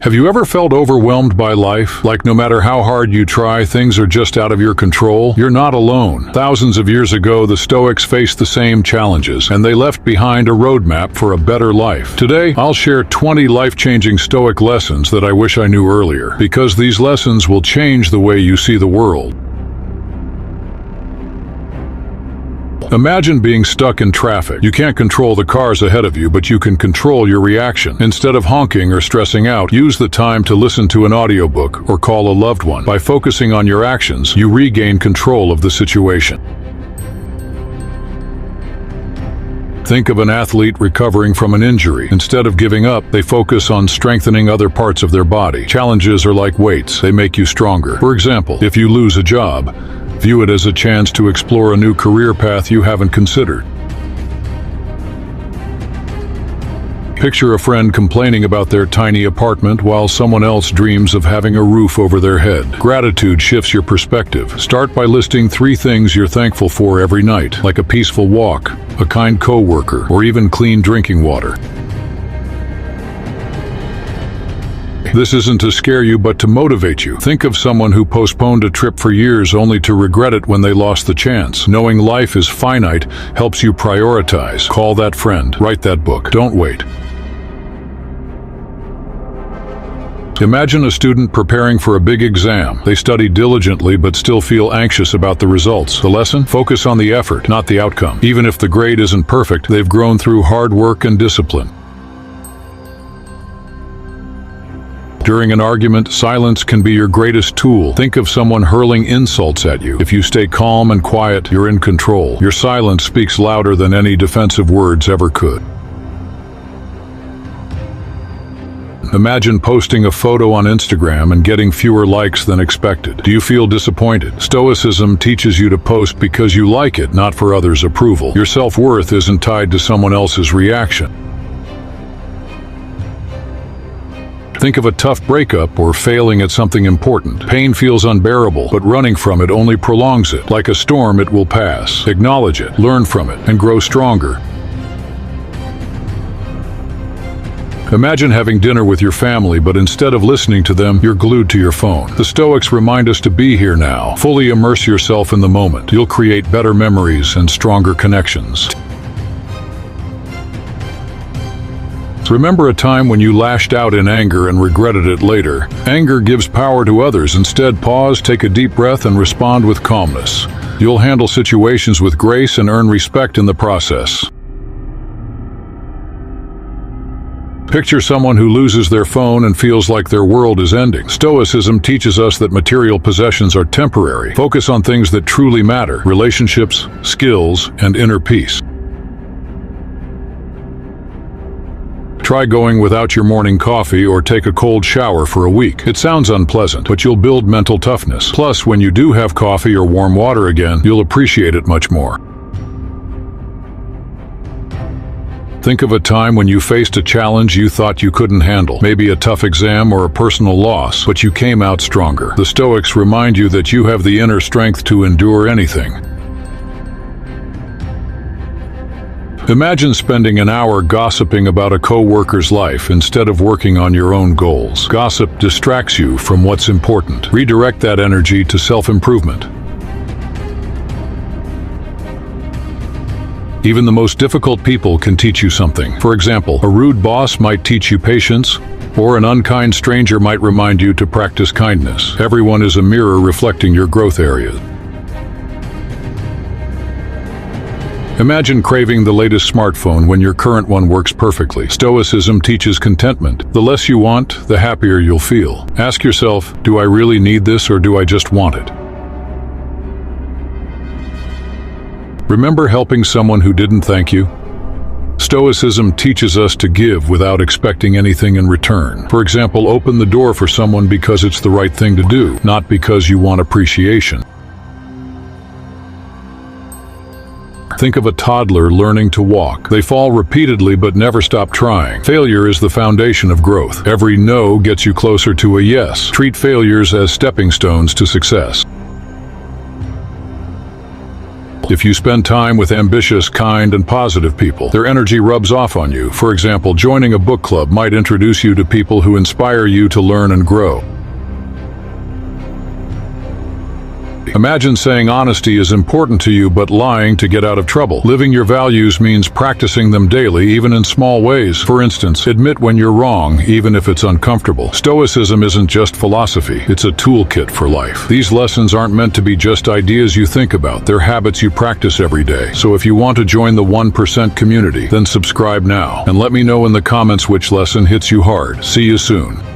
Have you ever felt overwhelmed by life? Like no matter how hard you try, things are just out of your control? You're not alone. Thousands of years ago, the Stoics faced the same challenges, and they left behind a roadmap for a better life. Today, I'll share 20 life-changing Stoic lessons that I wish I knew earlier, because these lessons will change the way you see the world. Imagine being stuck in traffic. You can't control the cars ahead of you, but you can control your reaction. Instead of honking or stressing out, use the time to listen to an audiobook or call a loved one. By focusing on your actions, you regain control of the situation. Think of an athlete recovering from an injury. Instead of giving up, they focus on strengthening other parts of their body. Challenges are like weights. They make you stronger. For example, if you lose a job, view it as a chance to explore a new career path you haven't considered. Picture a friend complaining about their tiny apartment while someone else dreams of having a roof over their head. Gratitude shifts your perspective. Start by listing 3 things you're thankful for every night, like a peaceful walk, a kind coworker, or even clean drinking water. This isn't to scare you, but to motivate you. Think of someone who postponed a trip for years only to regret it when they lost the chance. Knowing life is finite helps you prioritize. Call that friend. Write that book. Don't wait. Imagine a student preparing for a big exam. They study diligently but still feel anxious about the results. The lesson? Focus on the effort, not the outcome. Even if the grade isn't perfect, they've grown through hard work and discipline. During an argument, silence can be your greatest tool. Think of someone hurling insults at you. If you stay calm and quiet, you're in control. Your silence speaks louder than any defensive words ever could. Imagine posting a photo on Instagram and getting fewer likes than expected. Do you feel disappointed? Stoicism teaches you to post because you like it, not for others' approval. Your self-worth isn't tied to someone else's reaction. Think of a tough breakup or failing at something important. Pain feels unbearable, but running from it only prolongs it. Like a storm, it will pass. Acknowledge it, learn from it, and grow stronger. Imagine having dinner with your family, but instead of listening to them, you're glued to your phone. The Stoics remind us to be here now. Fully immerse yourself in the moment. You'll create better memories and stronger connections. Remember a time when you lashed out in anger and regretted it later. Anger gives power to others. Instead, pause, take a deep breath, and respond with calmness. You'll handle situations with grace and earn respect in the process. Picture someone who loses their phone and feels like their world is ending. Stoicism teaches us that material possessions are temporary. Focus on things that truly matter: relationships, skills, and inner peace. Try going without your morning coffee or take a cold shower for a week. It sounds unpleasant, but you'll build mental toughness. Plus, when you do have coffee or warm water again, you'll appreciate it much more. Think of a time when you faced a challenge you thought you couldn't handle, maybe a tough exam or a personal loss, but you came out stronger. The Stoics remind you that you have the inner strength to endure anything. Imagine spending an hour gossiping about a co-worker's life instead of working on your own goals. Gossip distracts you from what's important. Redirect that energy to self-improvement. Even the most difficult people can teach you something. For example, a rude boss might teach you patience, or an unkind stranger might remind you to practice kindness. Everyone is a mirror reflecting your growth areas. Imagine craving the latest smartphone when your current one works perfectly. Stoicism teaches contentment. The less you want, the happier you'll feel. Ask yourself, do I really need this or do I just want it? Remember helping someone who didn't thank you? Stoicism teaches us to give without expecting anything in return. For example, open the door for someone because it's the right thing to do, not because you want appreciation. Think of a toddler learning to walk. They fall repeatedly but never stop trying. Failure is the foundation of growth. Every no gets you closer to a yes. Treat failures as stepping stones to success. If you spend time with ambitious, kind, and positive people, their energy rubs off on you. For example, joining a book club might introduce you to people who inspire you to learn and grow. Imagine saying honesty is important to you but lying to get out of trouble. Living your values means practicing them daily, even in small ways. For instance, admit when you're wrong, even if it's uncomfortable. Stoicism isn't just philosophy, it's a toolkit for life. These lessons aren't meant to be just ideas you think about, they're habits you practice every day. So if you want to join the 1% community, then subscribe now. And let me know in the comments which lesson hits you hard. See you soon.